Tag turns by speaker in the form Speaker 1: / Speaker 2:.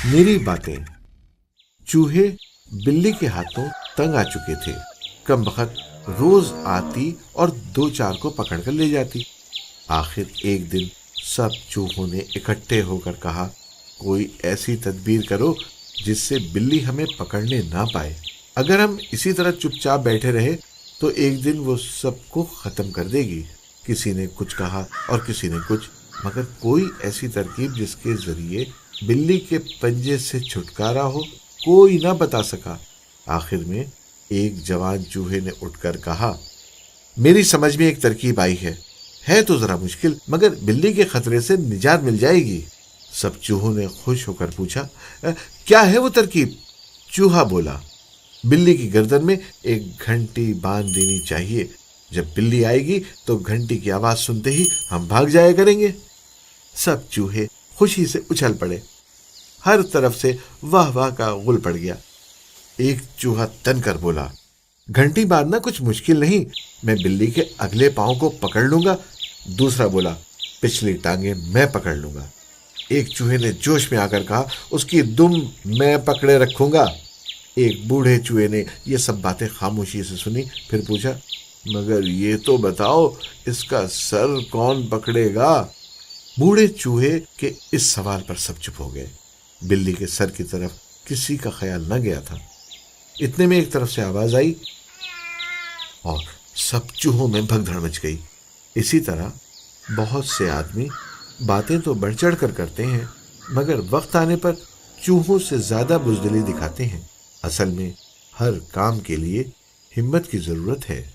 Speaker 1: میری باتیں۔ چوہے بلی کے ہاتھوں تنگ آ چکے تھے۔ کم بخت روز آتی اور دو چار کو پکڑ کر لے جاتی۔ آخر ایک دن سب چوہوں نے اکٹھے ہو کر کہا، کوئی ایسی تدبیر کرو جس سے بلی ہمیں پکڑنے نہ پائے۔ اگر ہم اسی طرح چپ چاپ بیٹھے رہے تو ایک دن وہ سب کو ختم کر دے گی۔ کسی نے کچھ کہا اور کسی نے کچھ، مگر کوئی ایسی ترکیب جس کے ذریعے بلی کے پنجے سے چھٹکارا ہو کوئی نہ بتا سکا۔ آخر میں ایک جوان چوہے نے اٹھ کر کہا، میری سمجھ میں ایک ترکیب آئی ہے تو ذرا مشکل، مگر بلی کے خطرے سے نجات مل جائے گی۔ سب چوہوں نے خوش ہو کر پوچھا، کیا ہے وہ ترکیب؟ چوہا بولا، بلی کی گردن میں ایک گھنٹی باندھ دینی چاہیے۔ جب بلی آئے گی تو گھنٹی کی آواز سنتے ہی ہم بھاگ جایا کریں گے۔ سب چوہے خوشی سے اچھل پڑے۔ ہر طرف سے واہ واہ کا غل پڑ گیا۔ ایک چوہا تن کر بولا، گھنٹی باندھنا کچھ مشکل نہیں، میں بلی کے اگلے پاؤں کو پکڑ لوں گا۔ دوسرا بولا، پچھلی ٹانگیں میں پکڑ لوں گا۔ ایک چوہے نے جوش میں آ کر کہا، اس کی دم میں پکڑے رکھوں گا۔ ایک بوڑھے چوہے نے یہ سب باتیں خاموشی سے سنی، پھر پوچھا، مگر یہ تو بتاؤ اس کا سر کون پکڑے گا؟ بوڑھے چوہے کے اس سوال پر سب چپ ہو گئے۔ بلی کے سر کی طرف کسی کا خیال نہ گیا تھا۔ اتنے میں ایک طرف سے آواز آئی اور سب چوہوں میں بھگدڑ مچ گئی۔ اسی طرح بہت سے آدمی باتیں تو بڑھ چڑھ کر کرتے ہیں، مگر وقت آنے پر چوہوں سے زیادہ بزدلی دکھاتے ہیں۔ اصل میں ہر کام کے لیے ہمت کی ضرورت ہے۔